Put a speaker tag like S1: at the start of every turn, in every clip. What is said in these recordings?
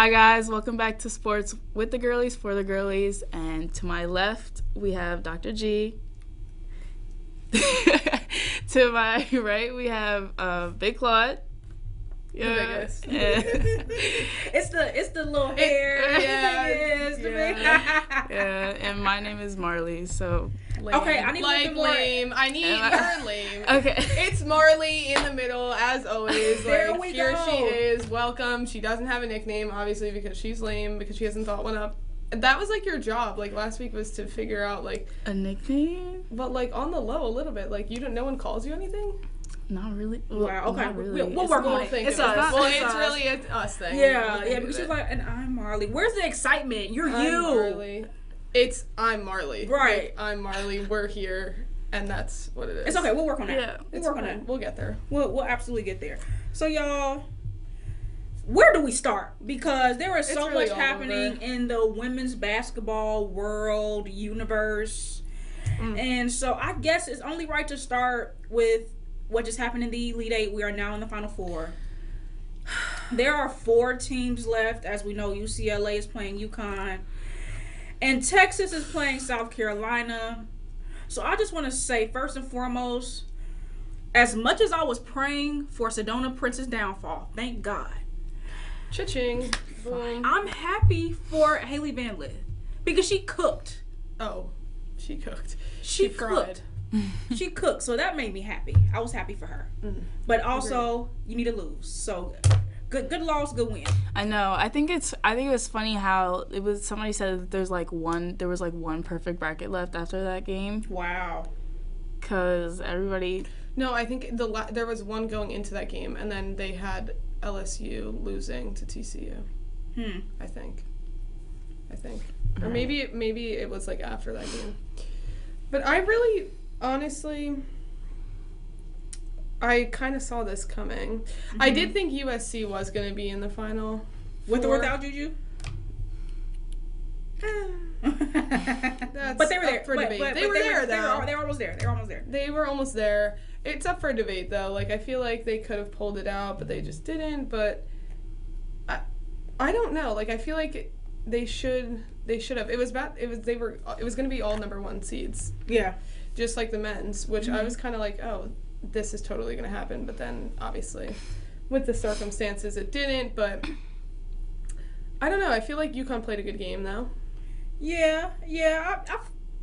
S1: Hi guys, welcome back to Sports with the Girlies for the Girlies. And to my left, we have Dr. G. To my right, we have Big Claude.
S2: Yeah, it's the little hair.
S1: Yeah, and my name is Marley. So
S2: lame. Okay, I need like
S3: lame. I need more lame.
S1: Okay,
S3: it's Marley in the middle as always.
S2: There
S3: like
S2: we
S3: here
S2: go.
S3: she is. Welcome. She doesn't have a nickname, obviously, because she's lame because she hasn't thought one up. That was like your job. Like last week was to figure out like
S1: a nickname,
S3: but like on the low a little bit. Like no one calls you anything.
S1: Not really.
S2: Wow. Okay.
S1: Not really.
S2: We'll work on it.
S3: It's
S2: us.
S3: Well, it's really an us thing.
S2: Yeah. Because she's like, and I'm Marley. Where's the excitement? I'm
S3: Marley. I'm Marley.
S2: Right.
S3: Like, I'm Marley. We're here, and that's what it is.
S2: It's okay. We'll work on that.
S3: Yeah.
S2: We'll work on that.
S3: We'll get there.
S2: We'll absolutely get there. So y'all, where do we start? Because there is so
S3: really
S2: much happening in the women's basketball world universe, and so I guess it's only right to start with what just happened in the Elite Eight. We are now in the Final Four. There are 4 teams left. As we know, UCLA is playing UConn. And Texas is playing South Carolina. So I just want to say, first and foremost, as much as I was praying for Sedona Prince's downfall, thank God.
S3: Cha-ching. Boom.
S2: I'm happy for Haley Van Lith. Because she cooked.
S3: Oh, she cooked.
S2: She
S3: cried.
S2: cooked. She cooked, so that made me happy. I was happy for her. But also, you need to lose. So, good loss, good win.
S1: I know. I think it was funny how it was. Somebody said that there was one perfect bracket left after that game.
S2: Wow.
S1: Because everybody.
S3: No, I think there was one going into that game, and then they had LSU losing to TCU. I think. Or maybe it was like after that game. But I really. Honestly, I kind of saw this coming. I did think USC was going to be in the final.
S2: With or without Juju?
S3: That's
S2: but they were there
S3: for debate. They were there, though.
S2: They were almost there.
S3: They were almost there. It's up for debate, though. Like, I feel like they could have pulled it out, but they just didn't. But I don't know. Like, I feel like they should have. It was going to be all number 1 seeds.
S2: Yeah.
S3: Just like the men's, which I was kind of like, oh, this is totally going to happen. But then, obviously, with the circumstances, it didn't. But I don't know. I feel like UConn played a good game, though.
S2: Yeah.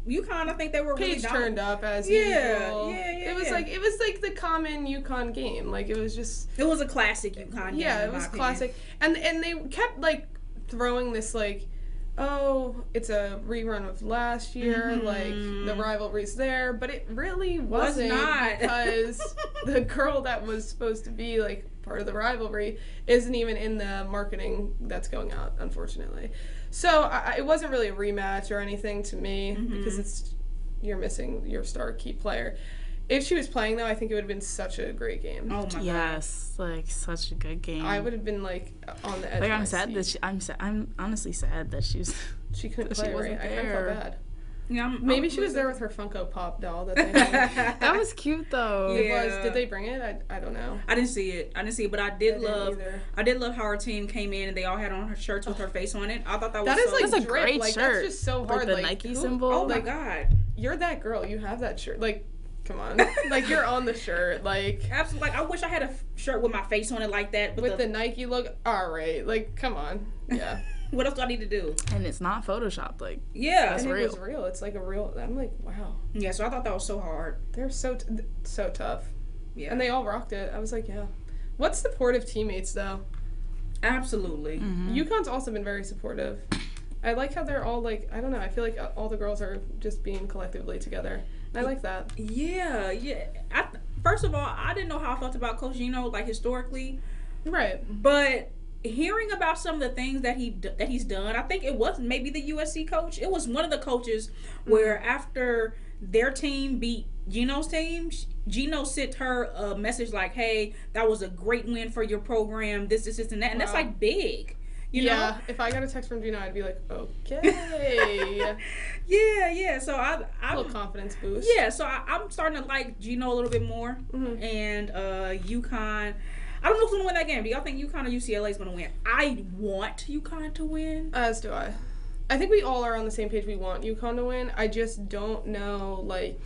S2: UConn, I think they were
S3: Paige
S2: really
S3: turned up as usual.
S2: Yeah.
S3: It was like the common UConn game. Like, it was just...
S2: It was a classic UConn game.
S3: Yeah, it was classic. And they kept, like, throwing this, like... Oh, it's a rerun of last year, like, the rivalry's there, but it really wasn't
S2: not.
S3: Because the girl that was supposed to be, like, part of the rivalry isn't even in the marketing that's going out, unfortunately. So, it wasn't really a rematch or anything to me, because you're missing your star key player. If she was playing, though, I think it would have been such a great game.
S2: Oh, my God.
S1: Yes, like, such a good game.
S3: I would have been, like, on the edge
S1: like,
S3: of
S1: I'm
S3: my
S1: sad
S3: seat.
S1: that I'm honestly sad that she
S3: couldn't play, right? I kind of felt bad.
S2: Yeah,
S3: Maybe she was there with her Funko Pop doll that they had.
S1: That was cute, though.
S3: It was. Did they bring it? I don't know.
S2: I didn't see it, but I did love how her team came in and they all had on her shirts with her face on it. I thought that was
S3: that's
S1: a
S3: drip.
S1: great
S3: like,
S1: shirt.
S3: That's just so hard.
S1: Like the Nike symbol.
S2: Oh, my God.
S3: You're that girl. You have that shirt. Like, come on. Like, you're on the shirt. Like,
S2: absolutely. Like, I wish I had a shirt with my face on it like that.
S3: With the Nike logo. All right. Like, come on. Yeah.
S2: What else do I need to do?
S1: And it's not photoshopped, like.
S2: Yeah,
S1: that's
S3: and
S1: real.
S3: It was real. It's like a real. I'm like, wow.
S2: Yeah, so I thought that was so hard.
S3: They're so tough.
S2: Yeah,
S3: and they all rocked it. I was like, yeah. What supportive teammates, though.
S2: Absolutely.
S3: UConn's also been very supportive. I like how they're all like, I don't know. I feel like all the girls are just being collectively together. And I like that.
S2: Yeah. First of all, I didn't know how I felt about Coach Gino, like, historically.
S3: Right.
S2: But hearing about some of the things that he's done, I think it was maybe the USC coach. It was one of the coaches where after their team beat Gino's team, Gino sent her a message like, "Hey, that was a great win for your program. This, and that," and that's like big. You know?
S3: If I got a text from Gino, I'd be like, okay.
S2: Yeah. So I'm
S3: a little confidence boost.
S2: Yeah, so I'm starting to like Gino a little bit more, and UConn. I don't know who's gonna win that game. Do y'all think UConn or UCLA is gonna win? I want UConn to win.
S3: As do I. I think we all are on the same page. We want UConn to win. I just don't know, like,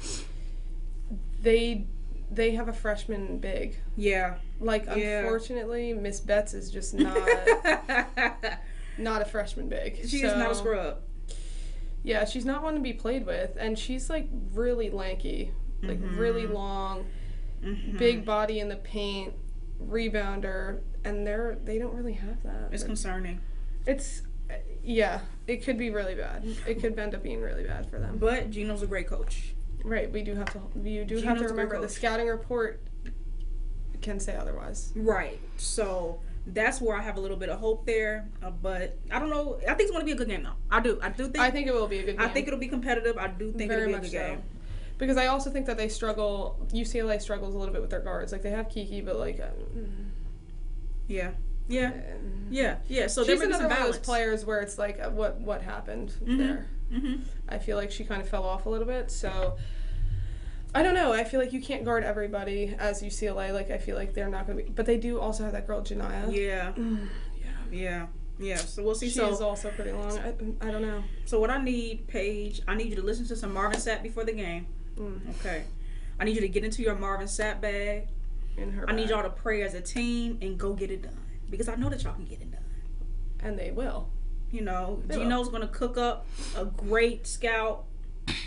S3: they have a freshman big.
S2: Yeah.
S3: Like, unfortunately, Miss Betts is just not not a freshman big.
S2: She is not a scrub.
S3: Yeah, she's not one to be played with, and she's like really lanky, like really long, big body in the paint, rebounder, and they don't really have that.
S2: It's concerning.
S3: It's it could be really bad. It could end up being really bad for them.
S2: But Gino's a great coach.
S3: Right, you do have to remember the scouting report can say otherwise.
S2: Right. So that's where I have a little bit of hope there, but I don't know. I think it's going to be a good game, though. I do think.
S3: I think it will be a good game.
S2: I think it'll be competitive. I do think it'll be a good game.
S3: Because I also think that they struggle. UCLA struggles a little bit with their guards. Like, they have Kiki, but like.
S2: Yeah. So
S3: she's another one of those players where it's like, what happened there? I feel like she kind of fell off a little bit. So I don't know. I feel like you can't guard everybody as UCLA. Like, I feel like they're not going to be. But they do also have that girl, Janiyah.
S2: Yeah. So we'll see.
S3: She is also pretty long. I don't know.
S2: So what I need, Paige, I need you to listen to some Marvin Sapp before the game. Okay. I need you to get into your Marvin Sapp bag. I need y'all to pray as a team and go get it done. Because I know that y'all can get it done.
S3: And they will.
S2: You know, Gino's going to cook up a great scout.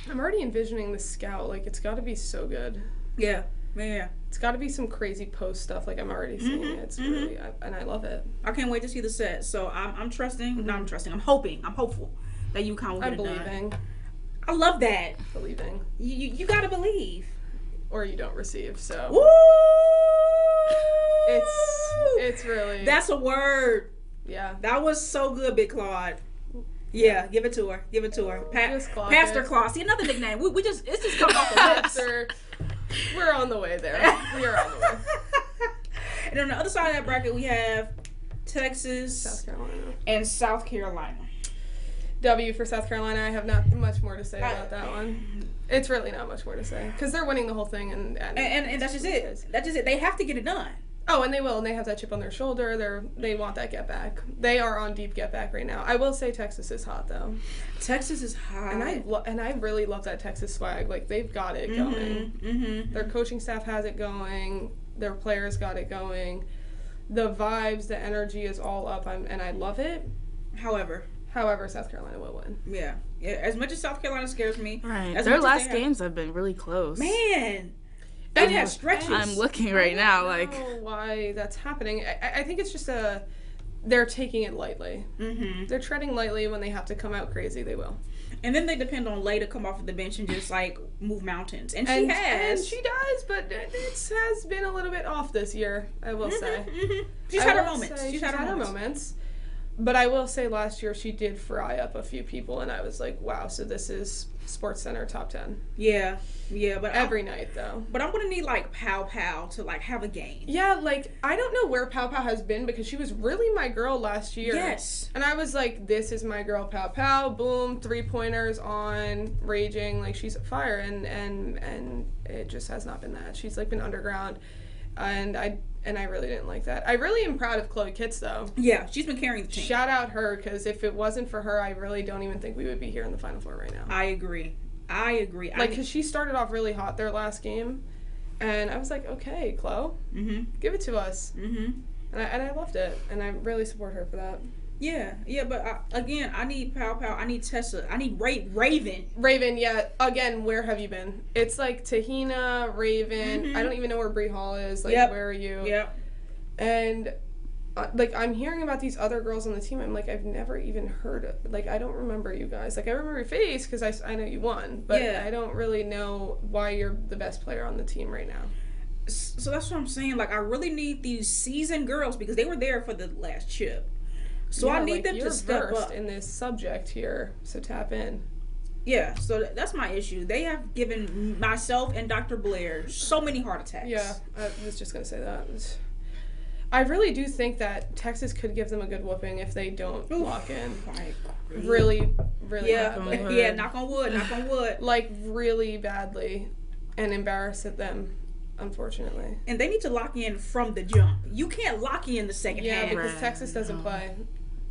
S3: I'm already envisioning the scout. Like, it's got to be so good.
S2: Yeah.
S3: It's got to be some crazy post stuff. Like, I'm already seeing it. It's really, and I love it.
S2: I can't wait to see the set. So I'm trusting. I'm hoping. I'm hopeful that UConn will get it done.
S3: I'm believing.
S2: I love that.
S3: Believing.
S2: You got to believe.
S3: Or you don't receive, so.
S2: Woo!
S3: It's really.
S2: That's a word.
S3: Yeah.
S2: That was so good, Big Claude. Yeah, give it to her. Pastor Claude. See, another nickname. It's just coming off the lips.
S3: We're on the way there. We are on the way.
S2: And on the other side of that bracket, we have Texas, South Carolina.
S3: W for South Carolina. I have not much more to say about that one. It's really not much more to say because they're winning the whole thing, and
S2: that's just it. That's just it. They have to get it done.
S3: Oh, and they will, and they have that chip on their shoulder. They want that get back. They are on deep get back right now. I will say Texas is hot though.
S2: Texas is hot,
S3: and I really love that Texas swag. Like, they've got it going. Their coaching staff has it going. Their players got it going. The vibes, the energy is all up, and I love it.
S2: However,
S3: South Carolina will win.
S2: Yeah. As much as South Carolina scares me,
S1: right? Their last games have been really close.
S2: Man, they've had stretches.
S1: I'm looking right now, like.
S3: I don't know why that's happening. I think it's just they're taking it lightly. They're treading lightly. When they have to come out crazy, they will.
S2: And then they depend on Lay to come off of the bench and just like move mountains, and she has.
S3: And she does, but it has been a little bit off this year. I will say.
S2: She's had her moments. She's had her moments.
S3: But I will say last year she did fry up a few people, and I was like, wow, so this is SportsCenter top 10.
S2: Yeah, but
S3: every night, though.
S2: But I'm going to need, like, Pow Pow to, like, have a game.
S3: Yeah, like, I don't know where Pow Pow has been because she was really my girl last year.
S2: Yes.
S3: And I was like, this is my girl, Pow Pow. Boom, 3-pointers on, raging. Like, she's fire, and it just has not been that. She's, like, been underground. And I really didn't like that. I really am proud of Chloe Kitts, though.
S2: Yeah, she's been carrying the team.
S3: Shout out her, because if it wasn't for her, I really don't even think we would be here in the Final Four right now.
S2: I agree. Like,
S3: because she started off really hot their last game, and I was like, okay, Chloe, give it to us. And I loved it, and I really support her for that.
S2: Yeah, but again, I need Pow Pow, I need Tessa, I need Raven.
S3: Raven, yeah. Again, where have you been? It's like Tahina, Raven. I don't even know where Bree Hall is. Like, where are you?
S2: Yep.
S3: And like, I'm hearing about these other girls on the team. I'm like, I've never even heard of. Like, I don't remember you guys. Like, I remember your face because I know you won, but I don't really know why you're the best player on the team right now.
S2: So that's what I'm saying. Like, I really need these seasoned girls because they were there for the last chip. So I need them to step up
S3: in this subject here, so tap in.
S2: Yeah, so that's my issue. They have given myself and Dr. Blair so many heart attacks.
S3: Yeah, I was just going to say that. I really do think that Texas could give them a good whooping if they don't lock in. Really badly.
S2: Yeah, knock on wood.
S3: Like, really badly, and embarrass them unfortunately.
S2: And they need to lock in from the jump. You can't lock in the second half.
S3: Yeah, because Texas doesn't play.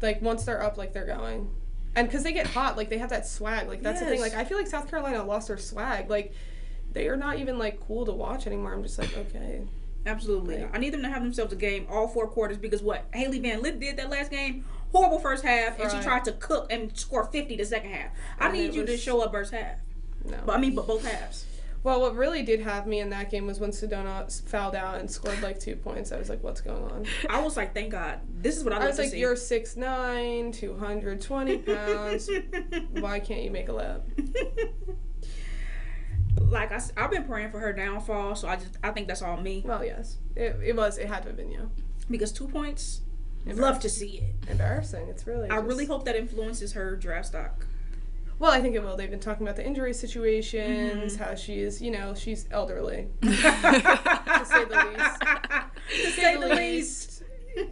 S3: Like, once they're up, like, they're going. And because they get hot, like, they have that swag. Like, that's the thing. Like, I feel like South Carolina lost their swag. Like, they are not even, like, cool to watch anymore. I'm just like, okay.
S2: Absolutely. I need them to have themselves a game all 4 quarters because what Haley Van Lith did that last game, horrible first half, and she tried to cook and score 50 the second half. I need you to show up first half.
S3: No.
S2: But both halves.
S3: Well, what really did have me in that game was when Sedona fouled out and scored, like, 2 points. I was like, what's going on?
S2: I was like, thank God. This is what I love to see.
S3: I was like, you're 6'9", 220 pounds. Why can't you make a lap?
S2: Like, I've been praying for her downfall, so I think that's all me.
S3: Well, yes. It had to have been you.
S2: Because 2 points, love to see it.
S3: Embarrassing. It's really
S2: I really hope that influences her draft stock.
S3: Well, I think it will. They've been talking about the injury situations, how she's elderly. To say the least. To say the least.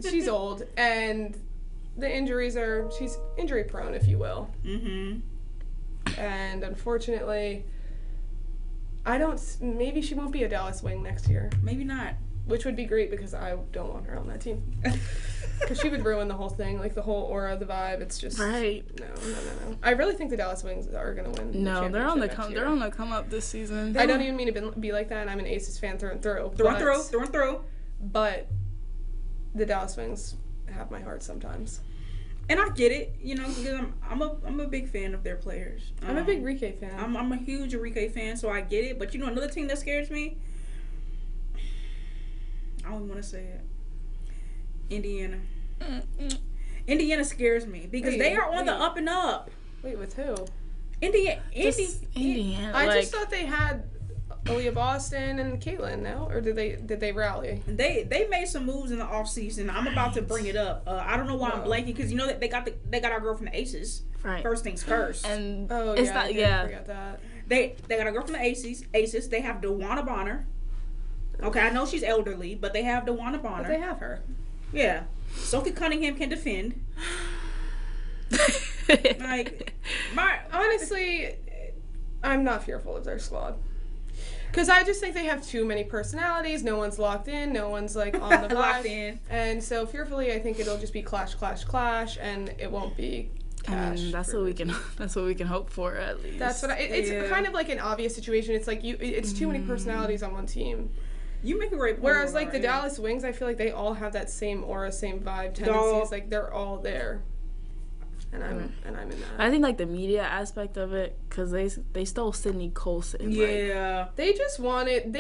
S3: She's old, and the injuries she's injury prone, if you will. Mm-hmm. And unfortunately, maybe she won't be a Dallas Wing next year.
S2: Maybe not.
S3: Which would be great because I don't want her on that team. Because she would ruin the whole thing, like the whole aura, the vibe. It's just
S1: right.
S3: No. I really think the Dallas Wings are gonna win.
S1: No, they're on the come up this season.
S3: I don't even mean to be like that. I'm an Aces fan through and through.
S2: Through and through.
S3: But the Dallas Wings have my heart sometimes.
S2: And I get it, because I'm a big fan of their players.
S3: I'm a big Enrique fan.
S2: I'm a huge Enrique fan, so I get it. But another team that scares me. I don't even want to say it. Indiana. Indiana scares me because they are on the up and up.
S3: Wait, with who?
S1: Indiana.
S3: I just thought they had Aaliyah Boston and Caitlin, no? Or did they rally?
S2: They made some moves in the offseason. I'm about to bring it up. I don't know why I'm blanking because that they got our girl from the Aces.
S1: Right.
S2: First things first.
S1: And
S3: I forgot that.
S2: They got a girl from the Aces. They have DeWanna Bonner. Okay, I know she's elderly, but they have DeWanna Bonner.
S3: But they have her.
S2: Yeah. Sophie Cunningham can defend.
S3: Honestly, I'm not fearful of their squad. Because I just think they have too many personalities. No one's locked in. No one's like on the
S2: locked in.
S3: And so fearfully, I think it'll just be clash, and it won't be cash.
S1: I mean, that's what we can hope for at least.
S3: That's what it's kind of like an obvious situation. It's like it's too many personalities on one team.
S2: You make a great point.
S3: Whereas like the Dallas Wings, I feel like they all have that same aura, same vibe, tendencies. Like they're all there. And I'm in that.
S1: I think like the media aspect of it, because they stole Sydney Colson.
S2: Yeah.
S3: Like, they just wanted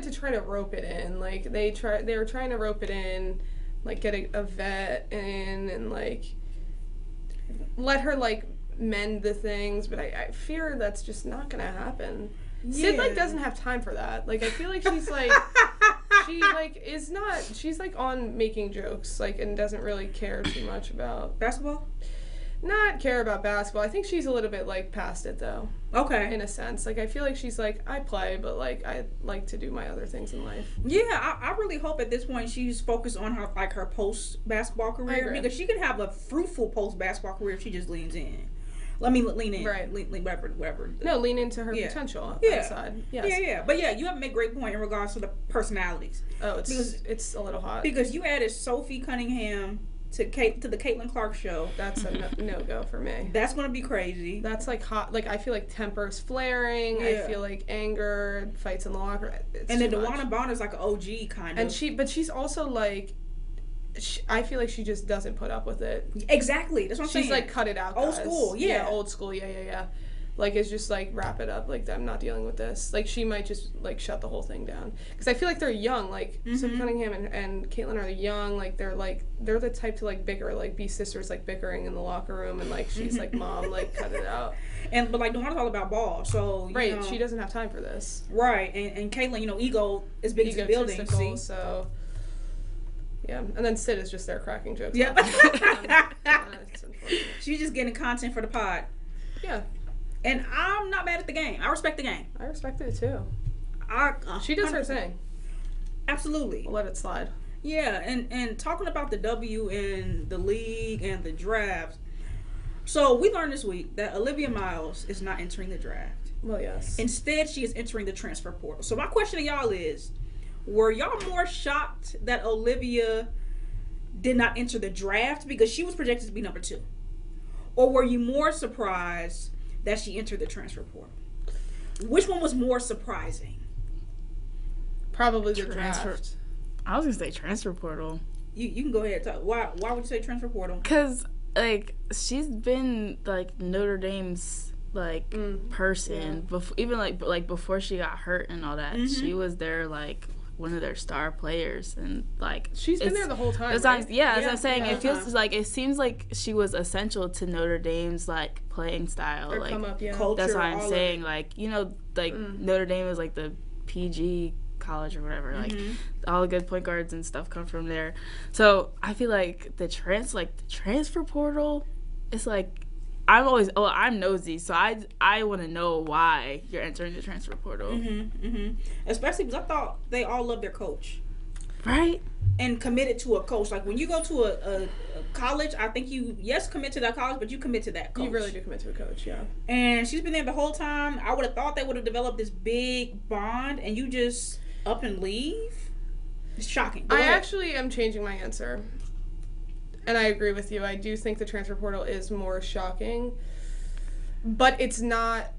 S3: to try to rope it in. Like they were trying to rope it in, like get a vet in and like let her like mend the things. But I fear that's just not gonna happen. Yeah. Sid like doesn't have time for that. Like I feel like she's like she's like on making jokes like and doesn't really care too much about
S2: basketball.
S3: Not care about basketball. I think she's a little bit like past it though.
S2: Okay.
S3: In a sense, like I feel like she's like I play, but like I like to do my other things in life.
S2: Yeah, I really hope at this point she's focused on her post basketball career because she could have a fruitful post basketball career if she just leans in. Let me lean in.
S3: Right.
S2: Lean, whatever.
S3: No, lean into her potential outside. Yes.
S2: Yeah. But yeah, you have made a great point in regards to the personalities.
S3: Oh, it's a little hot.
S2: Because you added Sophie Cunningham to the Caitlin Clark show.
S3: That's a no-go for me.
S2: That's going to be crazy.
S3: That's like hot. Like I feel like tempers flaring. Yeah. I feel like anger, fights in the locker.
S2: And then DeWanna Bonner's like an OG kind of.
S3: And she's also like, I feel like she just doesn't put up with it.
S2: Exactly. That's what I'm saying.
S3: She's like, cut it out,
S2: old
S3: guys.
S2: School. Yeah,
S3: old school. Yeah. Like, it's just like, wrap it up. Like, I'm not dealing with this. Like, she might just like shut the whole thing down. Because I feel like they're young. Like, Sophie Cunningham and Caitlin are young. Like, they're the type to like bicker, like be sisters, like bickering in the locker room, and like she's like, mom, like cut it out.
S2: But like DeWanna's all about ball, so
S3: right, she doesn't have time for this.
S2: Right, and Caitlin, ego is big as the building. See,
S3: so. Yeah, and then Sid is just there cracking jokes.
S2: Yeah. She's just getting content for the pod.
S3: Yeah.
S2: And I'm not mad at the game. I respect the game.
S3: I respect it too. She does her thing.
S2: Absolutely.
S3: We'll let it slide.
S2: Yeah, and talking about the W in the league and the draft. So we learned this week that Olivia Miles is not entering the draft.
S3: Well, yes.
S2: Instead, she is entering the transfer portal. So my question to y'all is, were y'all more shocked that Olivia did not enter the draft because she was projected to be number 2? Or were you more surprised that she entered the transfer portal? Which one was more surprising?
S3: Probably the
S1: Transfer.
S3: draft.
S1: I was gonna say transfer portal.
S2: You can go ahead and talk. Why would you say transfer portal?
S1: Cause like she's been like Notre Dame's like person before, even like before she got hurt and all that. She was their like one of their star players, and like
S3: She's been there the whole time.
S1: That's
S3: Right?
S1: as I'm saying,
S3: yeah.
S1: it feels like it seems like she was essential to Notre Dame's like playing style.
S3: Or
S1: Like
S3: come up, yeah.
S2: Culture,
S1: that's why
S2: all
S1: I'm
S2: of
S1: saying
S2: it.
S1: like like Notre Dame is like the PG college or whatever. Like all the good point guards and stuff come from there. So I feel like the transfer portal, it's like I'm nosy, so I want to know why you're entering the transfer portal.
S2: Especially because I thought they all loved their coach.
S1: Right?
S2: And committed to a coach. Like when you go to a college, I think you commit to that college, but you commit to that coach.
S3: You really do commit to a coach, yeah.
S2: And she's been there the whole time. I would have thought they would have developed this big bond, and you just up and leave. It's shocking. Go
S3: I
S2: ahead.
S3: actually am changing my answer. And I agree with you. I do think the transfer portal is more shocking. But it's not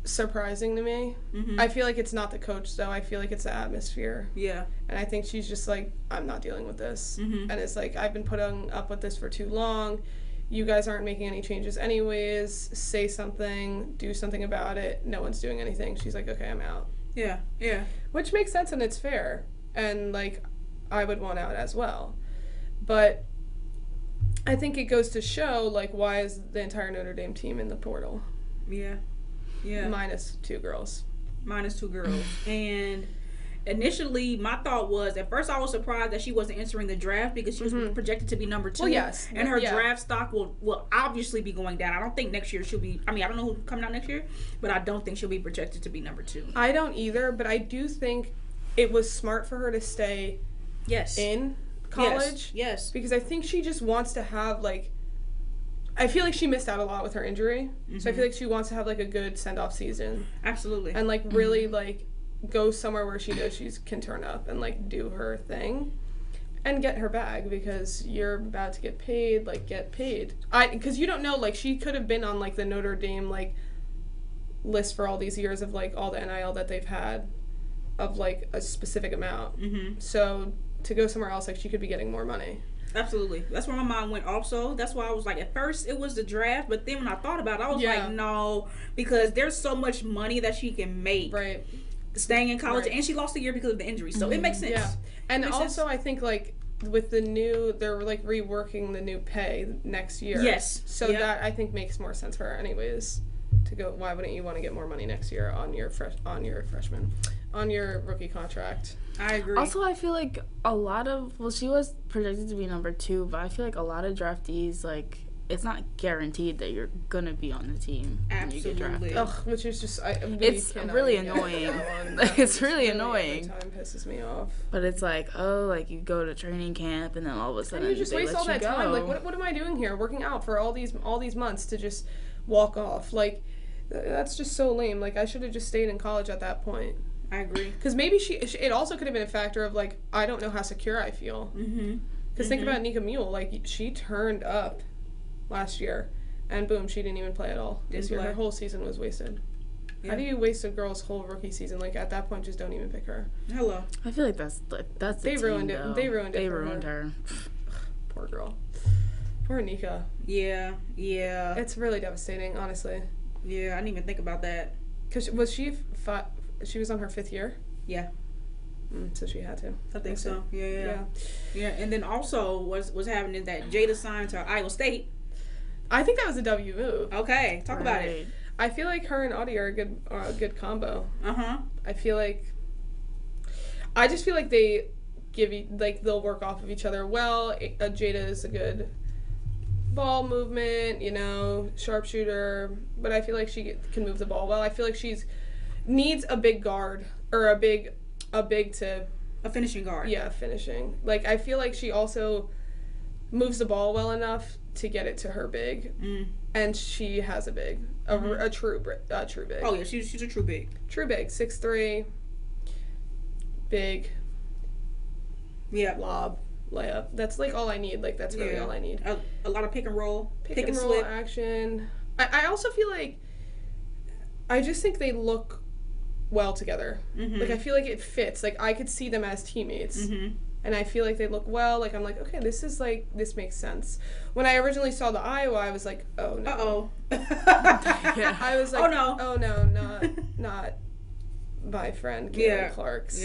S3: surprising to me. I feel like it's not the coach, though. I feel like it's the atmosphere.
S2: Yeah.
S3: And I think she's just like, I'm not dealing with this. And it's like, I've been putting up with this for too long. You guys aren't making any changes anyways. Say something. Do something about it. No one's doing anything. She's like, okay, I'm out.
S2: Yeah. Yeah.
S3: Which makes sense and it's fair. And, like, I would want out as well. But I think it goes to show, like, why is the entire Notre Dame team in the portal?
S2: Yeah. Yeah.
S3: Minus 2 girls.
S2: Minus 2 girls. And initially, my thought was, at first I was surprised that she wasn't entering the draft because she was projected to be number 2.
S3: Well, yes.
S2: And her
S3: Yeah.
S2: draft stock will obviously be going down. I don't think next year she'll be, I mean, I don't know who's coming out next year, but I don't think she'll be projected to be number 2.
S3: I don't either, but I do think it was smart for her to stay
S2: Yes.
S3: in college.
S2: Yes.
S3: Because I think she just wants to have, like, I feel like she missed out a lot with her injury. So I feel like she wants to have, like, a good send-off season.
S2: Absolutely.
S3: And, like, really, like, go somewhere where she knows she can turn up and, like, do her thing. And get her bag, because you're about to get paid, like, get paid. Because you don't know, like, she could have been on, like, the Notre Dame, like, list for all these years of, like, all the NIL that they've had of, like, a specific amount. So to go somewhere else, like, she could be getting more money.
S2: Absolutely. That's where my mind went also. That's why I was like, at first it was the draft, but then when I thought about it, I was like, no, because there's so much money that she can make
S3: Right.
S2: staying in college, and she lost a year because of the injury, so it makes sense.
S3: Yeah. And
S2: Makes
S3: also,
S2: sense.
S3: I think, like, with the new, they're, like, reworking the new pay next year.
S2: Yes.
S3: So
S2: Yep.
S3: that, I think, makes more sense for her anyways. To go, why wouldn't you want to get more money next year on your rookie contract?
S2: I agree.
S1: Also, I feel like a lot of she was projected to be number 2, but I feel like a lot of draftees, like, it's not guaranteed that you're gonna be on the team when you get
S2: Absolutely.
S1: drafted.
S3: Ugh, which is just,
S1: It's really annoying. It's really annoying.
S3: Every time pisses me off.
S1: But it's like, oh, like you go to training camp and then all of a sudden
S3: And you just
S1: they
S3: waste
S1: let
S3: all
S1: you
S3: that
S1: go.
S3: time. Like, what am I doing here? Working out for all these months to just walk off. Like, that's just so lame. Like, I should have just stayed in college at that point.
S2: I agree.
S3: Because maybe it also could have been a factor of, like, I don't know how secure I feel. Because think about Nika Mule. Like, she turned up last year, and boom, she didn't even play at all this year.
S2: play.
S3: Her whole season was wasted.
S2: Yeah.
S3: How do you waste a girl's whole rookie season? Like, at that point, just don't even pick her.
S2: Hello.
S1: I feel like that's
S3: They
S1: the
S3: ruined
S1: team,
S3: it.
S1: though.
S3: They ruined it
S1: They
S3: for
S1: ruined
S3: her.
S1: her.
S3: Poor girl. Poor Nika.
S2: Yeah.
S3: It's really devastating, honestly.
S2: Yeah, I didn't even think about that.
S3: Because she was on her 5th year?
S2: Yeah.
S3: So she had to.
S2: I think so. Yeah. And then also what's happening is that Jada signed to Iowa State.
S3: I think that was a W move.
S2: Okay, talk about it.
S1: Right.
S3: I feel like her and Audie are a good combo. I just feel like they they'll work off of each other well. Jada is a good ball movement, sharpshooter, but I feel like she can move the ball well. I feel like needs a big guard or a big to
S2: finishing guard.
S3: Yeah, finishing. Like, I feel like she also moves the ball well enough to get it to her big, and she has a big, a true big.
S2: Oh yeah, she's a true big.
S3: True big, 6'3", big, lob, layup. That's like all I need. Like that's really all I need.
S2: A lot of pick and roll,
S3: pick and roll slip action. I also feel like I just think they look well together. Like I feel like it fits. Like I could see them as teammates. And I feel like they look well. Like I'm like, okay, this makes sense. When I originally saw the Iowa, I was like, oh no. I was like, oh no, not my friend Gary Clark's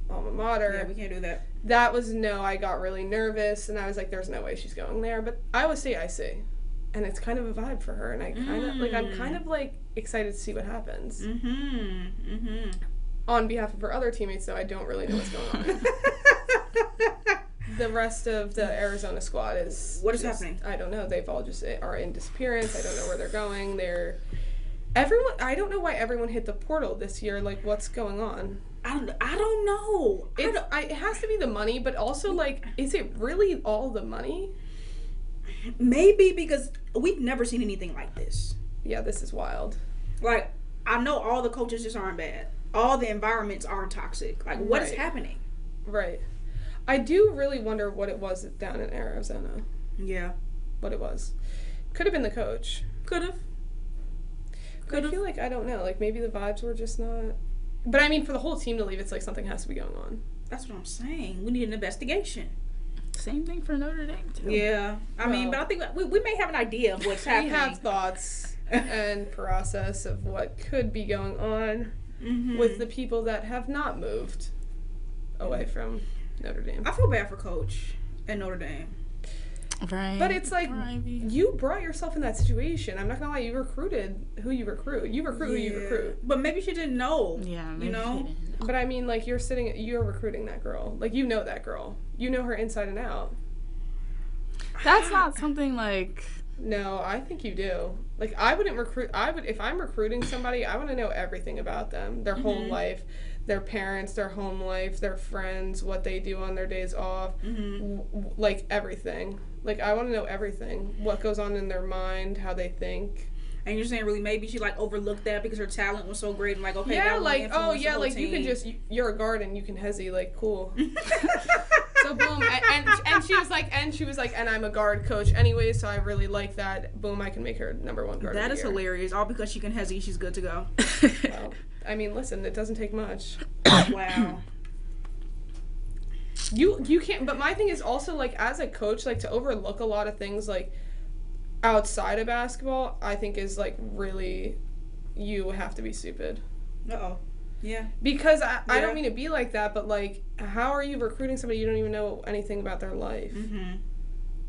S3: alma mater.
S2: Yeah, we can't do that.
S3: That was I got really nervous, and I was like, there's no way she's going there. But Iowa State, I see. And it's kind of a vibe for her, and I kind of I'm kind of like excited to see what happens. On behalf of her other teammates, though, I don't really know what's going on. The rest of the Arizona squad is
S2: what is happening?
S3: I don't know. They've all just are in disappearance. I don't know where they're going. Everyone. I don't know why everyone hit the portal this year. Like, what's going on?
S2: I don't know.
S3: It has to be the money, but also like, is it really all the money?
S2: Maybe because we've never seen anything like this.
S3: Yeah, this is wild.
S2: Like, I know all the coaches just aren't bad. All the environments aren't toxic. Like, what is happening? Right.
S3: I do really wonder what it was down in Arizona.
S2: Yeah.
S3: What it was. Could have been the coach.
S2: Could have.
S3: I feel like, I don't know, like maybe the vibes were just not... But I mean, for the whole team to leave, it's like something has to be going on.
S2: That's what I'm saying. We need an investigation.
S1: Same thing for Notre Dame, too.
S2: Yeah. I mean, but I think we may have an idea of what's happening.
S3: We have thoughts and process of what could be going on with the people that have not moved away from Notre Dame.
S2: I feel bad for Coach at Notre Dame.
S1: Right.
S3: But it's like, you brought yourself in that situation. I'm not gonna lie, you recruited who you recruit. You recruit who you recruit.
S2: But maybe she didn't know.
S1: Yeah,
S2: maybe you know?
S1: She didn't know.
S3: But I mean, like, you're recruiting that girl. Like, you know that girl. You know her inside and out.
S1: That's not something like...
S3: No, I think you do. Like, if I'm recruiting somebody, I want to know everything about them. Their whole life, their parents, their home life, their friends, what they do on their days off. Like, everything. Like, I want to know everything. What goes on in their mind, how they think.
S2: And you're saying really maybe she, like, overlooked that because her talent was so great and, like, okay,
S3: yeah,
S2: that
S3: like, oh, yeah, like,
S2: team.
S3: You can just, you're a guard and you can hezzy, like, cool. So, boom, and she was like, and I'm a guard coach anyway, so I really like that. Boom, I can make her number one guard.
S2: That is hilarious. All because she can hezzy, she's good to go.
S3: Well, I mean, listen, it doesn't take much.
S2: Wow.
S3: You can't, but my thing is also, like, as a coach, like, to overlook a lot of things, like, outside of basketball, I think is, like, really, you have to be stupid.
S2: Uh-oh. Yeah.
S3: Because I don't mean to be like that, but, like, how are you recruiting somebody you don't even know anything about their life?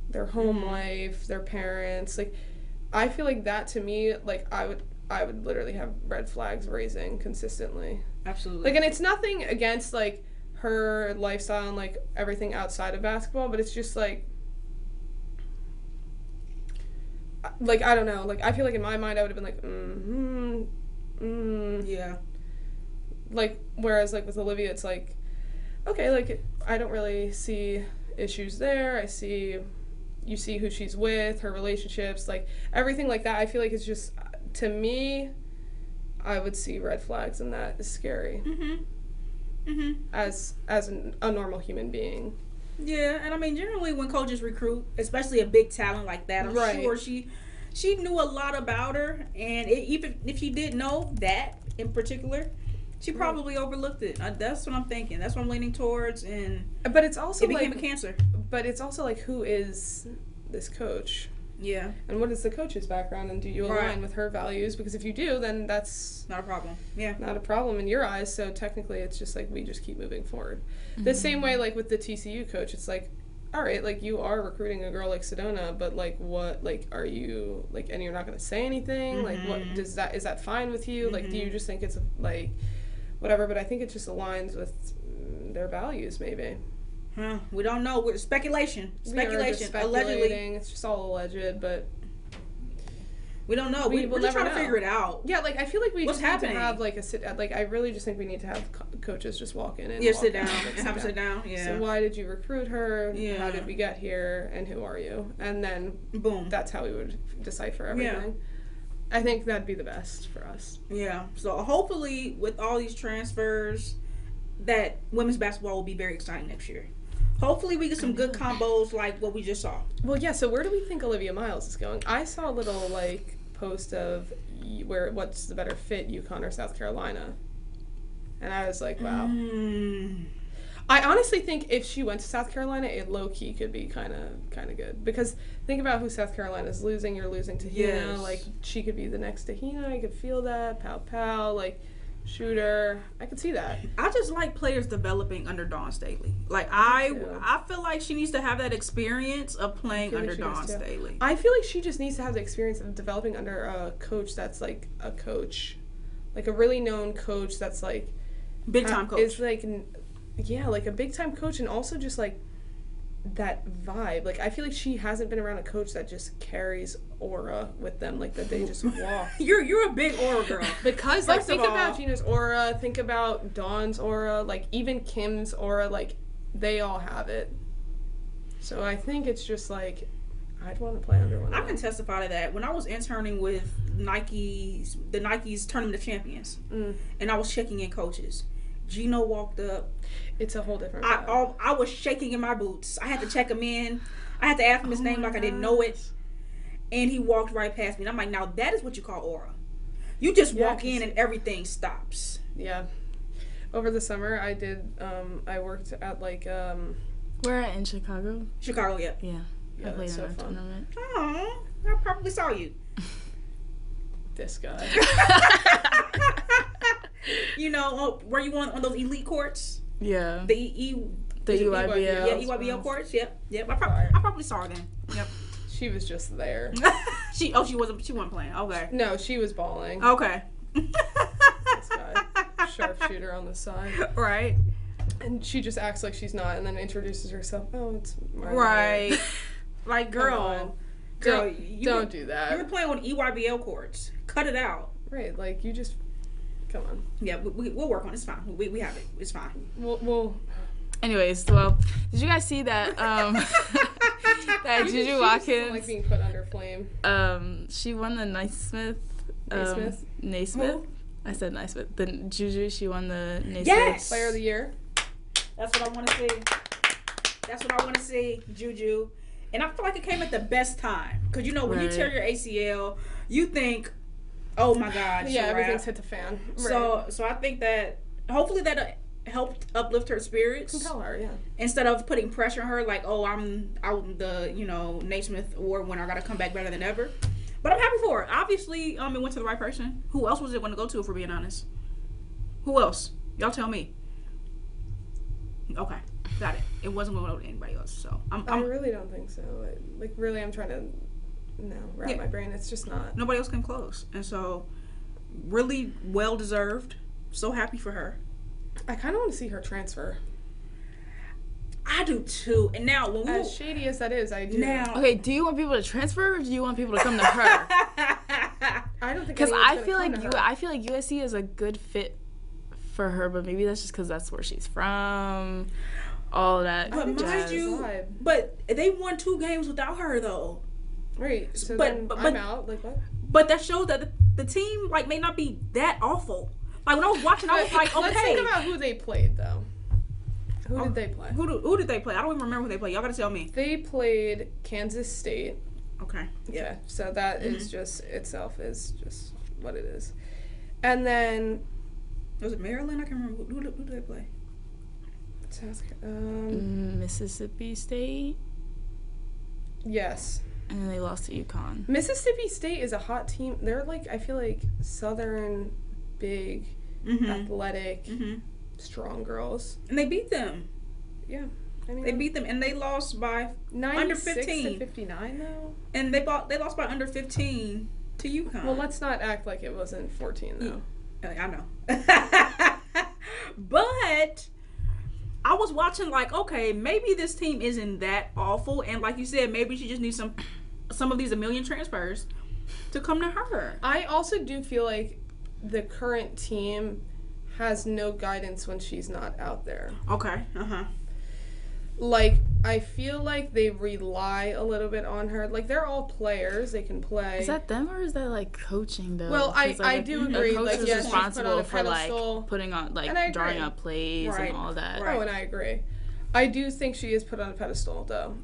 S3: Their home life, their parents. Like, I feel like that, to me, like, I would literally have red flags raising consistently.
S2: Absolutely.
S3: Like, and it's nothing against, like, her lifestyle and, like, everything outside of basketball, but it's just, like, I don't know. Like, I feel like in my mind I would have been like,
S2: yeah.
S3: Like, whereas, like, with Olivia, it's like, okay, like, I don't really see issues there. You see who she's with, her relationships, like, everything like that. I feel like it's just, to me, I would see red flags, and that is scary. As a normal human being.
S2: Yeah, and I mean, generally when coaches recruit, especially a big talent like that, I'm sure she knew a lot about her, and even if she didn't know that in particular, she probably overlooked it. That's what I'm thinking. That's what I'm leaning towards, and
S3: but it's also
S2: it became a cancer.
S3: But it's also like, who is this coach?
S2: Yeah.
S3: And what is the coach's background, and do you align with her values? Because if you do, then that's
S2: not a problem. Yeah.
S3: Not a problem in your eyes, so technically it's just like we just keep moving forward. The same way, like, with the TCU coach, it's like, all right, like, you are recruiting a girl like Sedona, but, like, what, like, are you, like, and you're not going to say anything? Like, what, is that fine with you? Like, do you just think it's, like, whatever? But I think it just aligns with their values, maybe.
S2: We don't know. We're speculation. Allegedly.
S3: It's just all alleged, but
S2: we don't know. We're just trying to figure it out.
S3: Yeah, like, I feel like we
S2: What's
S3: just
S2: happening?
S3: need to have, like, I really just think we need to have coaches just walk in and
S2: sit down. Have a sit down. Yeah.
S3: So why did you recruit her?
S2: Yeah.
S3: How did we get here? And who are you? And then
S2: boom.
S3: That's how we would decipher everything. Yeah. I think that'd be the best for us.
S2: Yeah. So hopefully with all these transfers, that women's basketball will be very exciting next year. Hopefully we get some good combos like what we just saw.
S3: Well, yeah, so where do we think Olivia Miles is going? I saw a little, like, post of what's the better fit, UConn or South Carolina. And I was like, wow. I honestly think if she went to South Carolina, it low-key could be kind of good. Because think about who South Carolina's losing. You're losing Tahina.
S2: Yes.
S3: Like, she could be the next Tahina. I could feel that. Pow, like, shooter. I could see that.
S2: I just like players developing under Dawn Staley. Like, I feel like she needs to have that experience of playing under Dawn Staley.
S3: I feel like she just needs to have the experience of developing under a coach that's, like, a coach. Like, a really known coach that's, like...
S2: Big-time coach.
S3: It's, like... Yeah, like a big-time coach, and also just, like, that vibe. Like, I feel like she hasn't been around a coach that just carries aura with them, like, that they just walk.
S2: You're a big aura girl.
S3: Because, like, think about Gina's aura, think about Dawn's aura, like, even Kim's aura, like, they all have it. So I think it's just, like, I'd want to play under one of them.
S2: I can testify to that. When I was interning with the Nike's Tournament of Champions, and I was checking in coaches, Gino walked up.
S3: It's a whole different
S2: vibe. I was shaking in my boots. I had to check him in. I had to ask him his name like I didn't know it. And he walked right past me. And I'm like, now that is what you call aura. You just walk in and everything stops.
S3: Yeah. Over the summer, I did, I worked at, like,
S1: Where at, in Chicago?
S2: Chicago, yeah.
S1: Yeah. I played
S3: so
S1: in a
S3: fun.
S1: tournament.
S2: Oh, I probably saw you.
S3: This guy.
S2: You know, were you on those elite courts?
S1: Yeah.
S2: The
S1: EYBL.
S2: Yeah, EYBL courts. Yep. I probably saw her then. Yep.
S3: She was just there.
S2: She wasn't playing. Okay.
S3: No, she was balling.
S2: Okay.
S3: This guy, sharpshooter on the side.
S2: Right.
S3: And she just acts like she's not, and then introduces herself. Oh, it's
S2: right. Like, girl,
S3: don't do that.
S2: You were playing on EYBL courts. Cut it out.
S3: Right, like, you just, come on.
S2: Yeah, we'll work on it. It's fine. We have it. It's fine.
S3: We'll
S1: Anyways, well, did you guys see that that Juju Watkins,
S3: like being put under flame?
S1: She won the Naismith.
S3: Naismith?
S1: I said Naismith. The Juju, she won the Naismith.
S2: Yes!
S3: Player of the Year.
S2: That's what I want to see. Juju. And I feel like it came at the best time. Because, you know, when you tear your ACL, you think, oh my God.
S3: Yeah, everything's hit the fan.
S2: Right. So I think that hopefully that helped uplift her spirits.
S3: Compel her, yeah. Instead
S2: of putting pressure on her, like, oh, I'm the, Naismith Award winner. I got to come back better than ever. But I'm happy for her. Obviously, it went to the right person. Who else was it going to go to, if we're being honest? Who else? Y'all tell me. Okay. Got it. It wasn't going to go to anybody else. So
S3: I really don't think so. Really, I'm trying to wrap my brain. It's just not.
S2: Nobody else came close. And so, really well deserved. So happy for her.
S3: I kind of want to see her transfer.
S2: I do too. And now,
S3: as shady as that is, I do.
S1: Now, okay, do you want people to transfer, or do you want people to come to her?
S3: I don't think
S1: because I feel like USC is a good fit for her, but maybe that's just because that's where she's from. All that.
S2: But mind you, but they won 2 games without her though.
S3: Right. So but I'm out. Like what?
S2: But that shows that the team may not be that awful. Like when I was watching, I was like, okay.
S3: Let's think about who they played though. Who did they play?
S2: Who did they play? I don't even remember who they played. Y'all gotta tell me.
S3: They played Kansas State.
S2: Okay.
S3: Yeah. So that is just itself is just what it is. And then
S2: was it Maryland? I can't remember. Who did they play?
S1: Mississippi State.
S3: Yes.
S1: And then they lost to UConn.
S3: Mississippi State is a hot team. They're I feel like Southern, big, athletic, strong girls.
S2: And they beat them.
S3: Yeah. I mean,
S2: they beat them, and they lost by under 15.
S3: To 59 though.
S2: And they lost by under 15 to UConn.
S3: Well, let's not act like it wasn't 14 though.
S2: I know. But I was watching okay, maybe this team isn't that awful, and like you said, maybe she just needs some of these 1 million transfers to come to her.
S3: I also do feel like the current team has no guidance when she's not out there.
S2: Okay.
S3: I feel like they rely a little bit on her. They're all players; they can play.
S1: Is that them or is that coaching though?
S3: Well, I do agree.
S1: Coach is responsible for
S3: pedestal.
S1: putting on drawing up plays and all that.
S3: Right. Oh, and I agree. I do think she is put on a pedestal, though.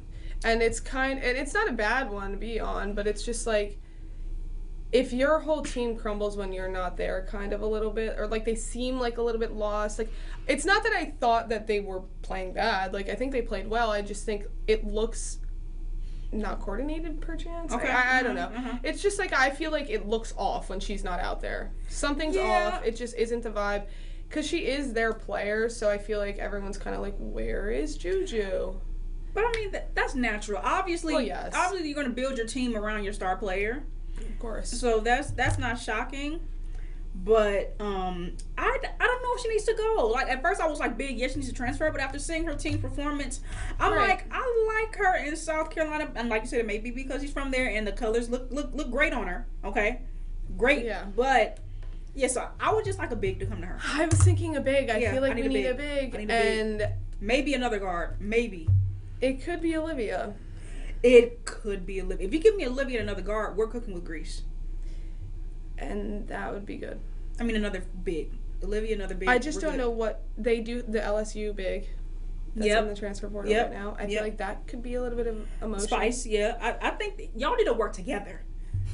S3: And it's not a bad one to be on, but it's just like, if your whole team crumbles when you're not there kind of a little bit, or like they seem like a little bit lost, like, it's not that I thought that they were playing bad. Like, I think they played well. I just think it looks not coordinated, perchance.
S2: Okay.
S3: I don't know. It's just like, I feel like it looks off when she's not out there. Something's off. It just isn't the vibe. Because she is their player, so I feel like everyone's kind of like, where is Juju?
S2: But I mean, that's natural. Obviously,
S3: yes.
S2: Obviously, you're going to build your team around your star player.
S3: Of course.
S2: So that's not shocking. But I don't know if she needs to go. Like, at first I was like, big, yes, she needs to transfer. But after seeing her team performance, I'm like, I like her in South Carolina. And like you said, it may be because she's from there and the colors look great on her. Okay, great.
S3: Yeah.
S2: But yeah, so I would just like a big to come to her.
S3: I was thinking a big. I feel like we need a big. And
S2: maybe another guard. Maybe.
S3: It could be Olivia.
S2: It could be Olivia. If you give me Olivia and another guard, we're cooking with grease.
S3: And that would be good.
S2: I mean, another big. Olivia, another big.
S3: I just don't know what they do. The LSU big. That's in the transfer portal right now. I feel like that could be a little bit of emotion.
S2: Spice, yeah. I think y'all need to work together.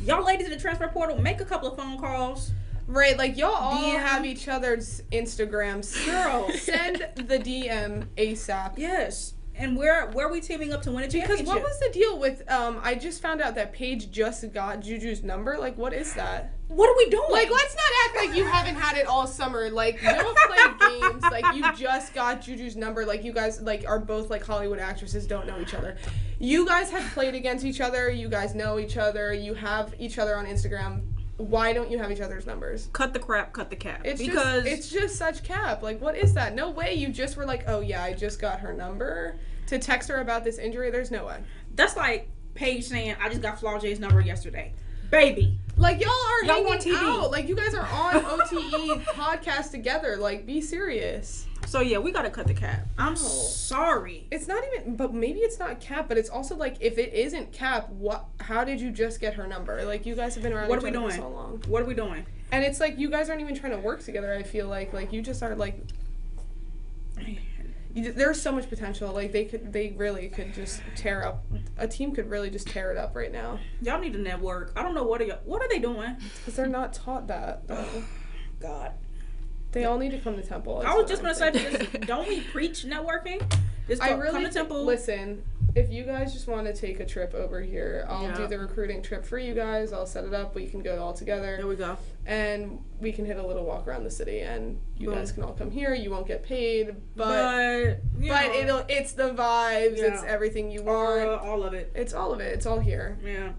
S2: Y'all ladies in the transfer portal, make a couple of phone calls.
S3: Right, like y'all all have each other's Instagrams.
S2: Girl,
S3: send the DM ASAP.
S2: Yes. And where are we teaming up to win a championship?
S3: Because what was the deal with, I just found out that Paige just got Juju's number. Like, what is that?
S2: What are we doing?
S3: Like, let's not act like you haven't had it all summer. Like, you don't play games. Like, you just got Juju's number. Like, you guys, like, are both, like, Hollywood actresses, don't know each other. You guys have played against each other. You guys know each other. You have each other on Instagram. Why don't you have each other's numbers?
S2: Cut the crap, cut the cap.
S3: It's just such cap. Like, what is that? No way you just were like, oh, yeah, I just got her number to text her about this injury. There's no way.
S2: That's like Paige saying, I just got Flaw J's number yesterday. Baby.
S3: Like, y'all are hanging on TV. Out. Like, you guys are on OTE podcast together. Like, be serious.
S2: So, yeah, we got to cut the cap. I'm sorry.
S3: It's not even, but maybe it's not cap, but it's also, like, if it isn't cap, how did you just get her number? Like, you guys have been around each other for so long.
S2: What are we doing?
S3: And it's like, you guys aren't even trying to work together, I feel like. Like, you just are, like, there's so much potential. Like, they really could just tear up. A team could really just tear it up right now.
S2: Y'all need to network. I don't know what are they doing?
S3: Because they're not taught that.
S2: God.
S3: They all need to come to Temple.
S2: I was just going to say, don't we preach networking? Come to Temple.
S3: Listen, if you guys just want to take a trip over here, I'll do the recruiting trip for you guys. I'll set it up. We can go all together.
S2: There we go.
S3: And we can hit a little walk around the city, and you guys can all come here. You won't get paid, but it's the vibes. Yeah. It's everything you want.
S2: All of it.
S3: It's all of it. It's all here.
S2: Yeah.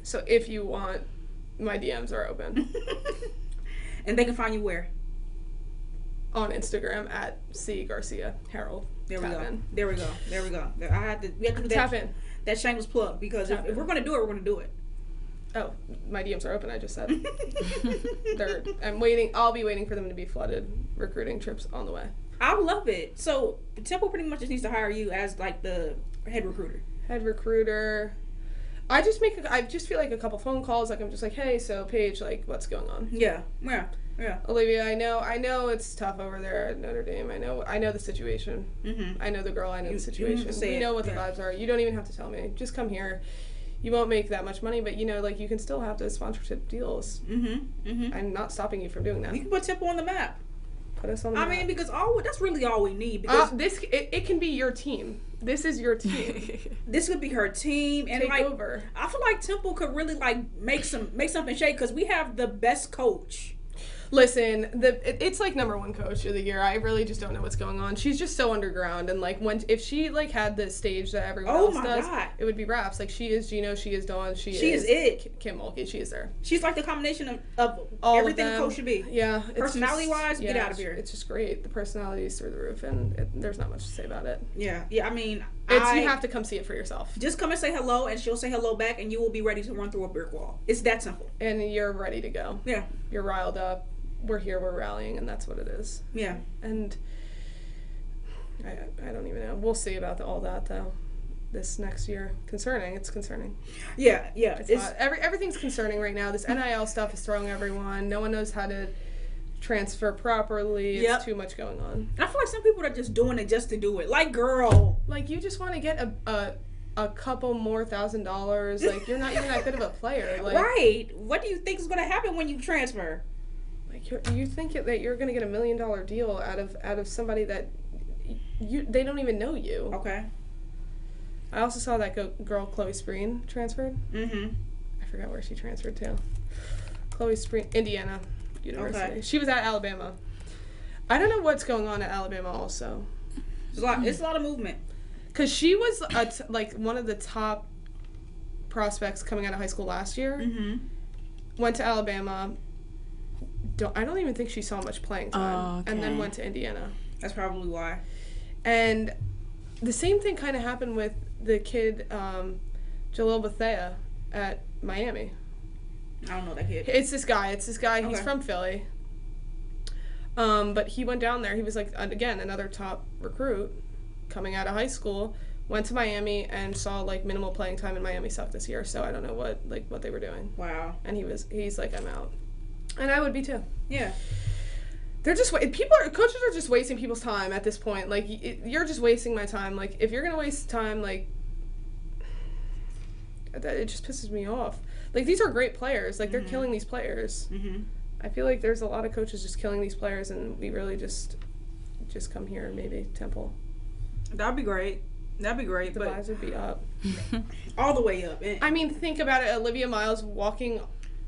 S3: So if you want, my DMs are open.
S2: And they can find you where?
S3: On Instagram at C Garcia Harold.
S2: There we go. We have to do that.
S3: Tap in.
S2: That shameless plug, because if we're gonna do it, we're gonna do it.
S3: Oh, my DMs are open. I just said. I'm waiting. I'll be waiting for them to be flooded. Recruiting trips on the way.
S2: I love it. So Temple pretty much just needs to hire you as like the head recruiter.
S3: Head recruiter. I just feel like a couple phone calls. Like, I'm just like, hey, so Paige, like, what's going on?
S2: Yeah.
S3: Olivia, I know it's tough over there at Notre Dame. I know the situation. Mm-hmm. I know the girl. I know the situation. We know what the vibes are. You don't even have to tell me. Just come here. You won't make that much money, but like, you can still have those sponsorship deals. Mm-hmm. Mm-hmm. I'm not stopping you from doing that.
S2: You can put Temple on the map.
S3: Put us on the map.
S2: I mean, because that's really all we need. Because
S3: it can be your team. This is your team.
S2: This could be her team, and
S3: take over.
S2: I feel like Temple could really like make something shake, because we have the best coach.
S3: Listen, it's like #1 coach of the year. I really just don't know what's going on. She's just so underground, and like if she like had the stage that everyone else does, it would be raps. Like, she is Gino, she is Dawn, she is
S2: it.
S3: Kim Mulkey, she is there.
S2: She's like the combination of all everything a coach should be.
S3: Yeah,
S2: personality wise, get out of here.
S3: It's just great. The personality is through the roof, and there's not much to say about it.
S2: Yeah. I mean,
S3: you have to come see it for yourself.
S2: Just come and say hello, and she'll say hello back, and you will be ready to run through a brick wall. It's that simple.
S3: And you're ready to go.
S2: Yeah.
S3: You're riled up. We're here, we're rallying, and that's what it is.
S2: Yeah.
S3: And I don't even know. We'll see about all that, though, this next year. It's concerning.
S2: Yeah.
S3: Everything's concerning right now. This NIL stuff is throwing everyone. No one knows how to transfer properly.
S2: Yep.
S3: It's too much going on.
S2: And I feel like some people are just doing it just to do it. Like, girl.
S3: Like, you just want to get a couple more $1,000. Like, you're not even that good of a player. Like,
S2: right. What do you think is going to happen when you transfer?
S3: Like, you think that you're going to get $1 million deal out of somebody that they don't even know you.
S2: Okay.
S3: I also saw that girl, Chloe Spreen, transferred.
S2: Mm-hmm.
S3: I forgot where she transferred to. Chloe Spreen, Indiana University.
S2: Okay.
S3: She was at Alabama. I don't know what's going on at Alabama also.
S2: It's a lot of movement.
S3: Because she was like one of the top prospects coming out of high school last year.
S2: Mm-hmm.
S3: Went to Alabama. I don't even think she saw much playing time.
S1: Oh, okay.
S3: And then went to Indiana.
S2: That's probably why.
S3: And the same thing kind of happened with the kid, Jalil Bethea at Miami.
S2: I don't know that kid.
S3: It's this guy.
S2: Okay.
S3: He's from Philly. But he went down there. He was, like, again, another top recruit coming out of high school. Went to Miami and saw, like, minimal playing time, and Miami sucked this year. So I don't know what they were doing.
S2: Wow.
S3: And he's like, I'm out. And I would be too.
S2: Yeah.
S3: They're just coaches are just wasting people's time at this point. Like, you're just wasting my time. Like, if you're gonna waste time, like, that, it just pisses me off. Like, these are great players. Like, they're killing these players.
S2: Mm-hmm.
S3: I feel like there's a lot of coaches just killing these players, and we really just come here, maybe Temple.
S2: That'd be great. The
S3: vibes would be up.
S2: All the way up.
S3: I mean, think about it. Olivia Miles walking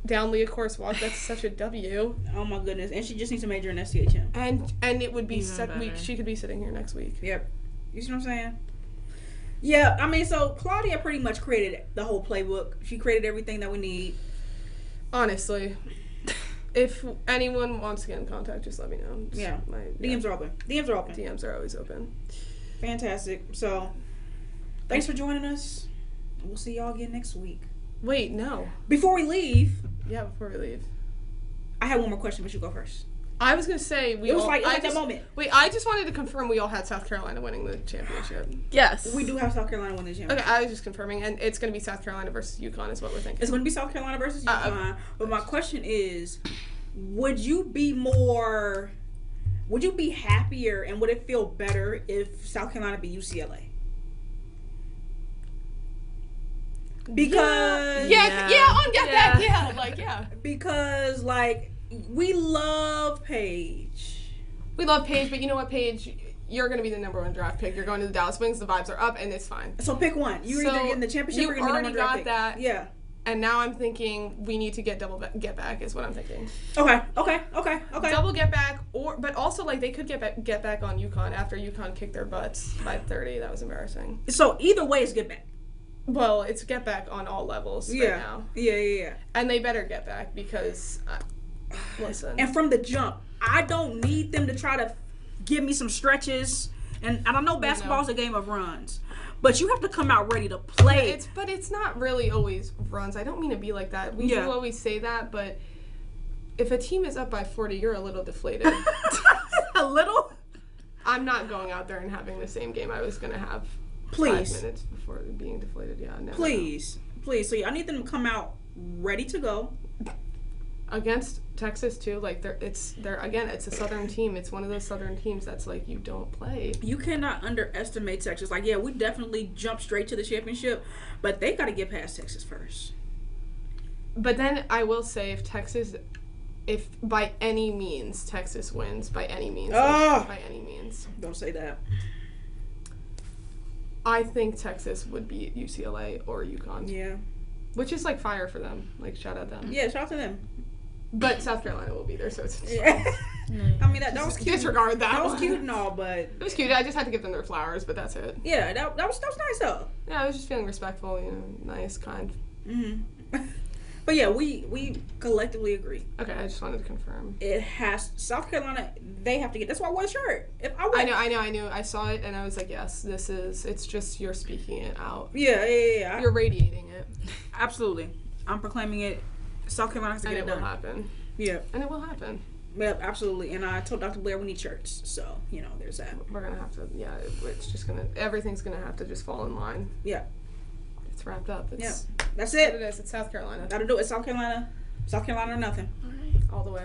S3: down Leah Course Walk. That's such a W.
S2: Oh my goodness. And she just needs to major in STHM.
S3: And it would be
S1: better.
S3: she could be sitting here next week.
S2: Yep. You see what I'm saying? Yeah, I mean, so Claudia pretty much created the whole playbook. She created everything that we need.
S3: Honestly. If anyone wants to get in contact, just let me know.
S2: DMs are open. DMs are open.
S3: DMs are always open.
S2: Fantastic. So, thanks for joining us. We'll see y'all again next week.
S3: Wait, no.
S2: Before we leave.
S3: Yeah, before we leave.
S2: I had one more question, but you go first.
S3: I was going to say
S2: it was like that moment.
S3: Wait, I just wanted to confirm we all had South Carolina winning the championship.
S1: Yes.
S2: We do have South Carolina winning the championship.
S3: Okay, I was just confirming, and it's going to be South Carolina versus UConn is what we're thinking.
S2: It's going to be South Carolina versus UConn. But my question is, would you be happier and would it feel better if South Carolina beat UCLA? Because because like we love Paige.
S3: We love Paige, but you know what, Paige? You're going to be the number one draft pick. You're going to the Dallas Wings. The vibes are up, and it's fine.
S2: So pick one. You're either getting the championship or you're going to be the number one draft pick.
S3: You already got that.
S2: Yeah.
S3: And now I'm thinking we need to get get back is what I'm thinking.
S2: Okay.
S3: Double get back, but also like they could get back on UConn after UConn kicked their butts by 30. That was embarrassing.
S2: So either way, it's get back.
S3: Well, it's get back on all levels right now.
S2: Yeah. And
S3: they better get back because, listen.
S2: And from the jump, I don't need them to try to give me some stretches. And I know basketball's a game of runs. But you have to come out ready to play.
S3: But it's not really always runs. I don't mean to be like that. We do always say that, but if a team is up by 40, you're a little deflated.
S2: A little?
S3: I'm not going out there and having the same game I was going to have 5 minutes before being deflated. Yeah, no.
S2: Please. So I need them to come out ready to go.
S3: Against Texas too, like it's a Southern team. It's one of those Southern teams that's like you don't play.
S2: You cannot underestimate Texas. Like, yeah, we definitely jump straight to the championship, but they got to get past Texas first.
S3: But then I will say, if by any means Texas wins, by any means,
S2: don't say that.
S3: I think Texas would beat UCLA or UConn.
S2: Yeah,
S3: which is like fire for them. Like shout out them.
S2: Yeah, shout out to them.
S3: But South Carolina will be there, so it's
S2: I mean, that was cute.
S3: Disregard that.
S2: That was cute and all, but
S3: it was cute. I just had to give them their flowers, but that's it.
S2: Yeah, that was nice though.
S3: Yeah, I was just feeling respectful, nice, kind.
S2: Mm-hmm. But yeah, we collectively agree.
S3: Okay, I just wanted to confirm.
S2: It has South Carolina. They have to get. That's why I wore a shirt.
S3: I know. I saw it and I was like, yes, this is. It's just you're speaking it out.
S2: Yeah.
S3: You're radiating it.
S2: Absolutely, I'm proclaiming it. South Carolina has to get it done.
S3: And it will happen.
S2: Yeah.
S3: And it will happen.
S2: Yeah, absolutely. And I told Dr. Blair we need shirts. So, there's that.
S3: We're going to have to, it's just going to, everything's going to have to just fall in line.
S2: Yeah.
S3: It's wrapped up.
S2: That's it.
S3: It is. It's South Carolina.
S2: Gotta do it. South Carolina or nothing.
S3: All the way.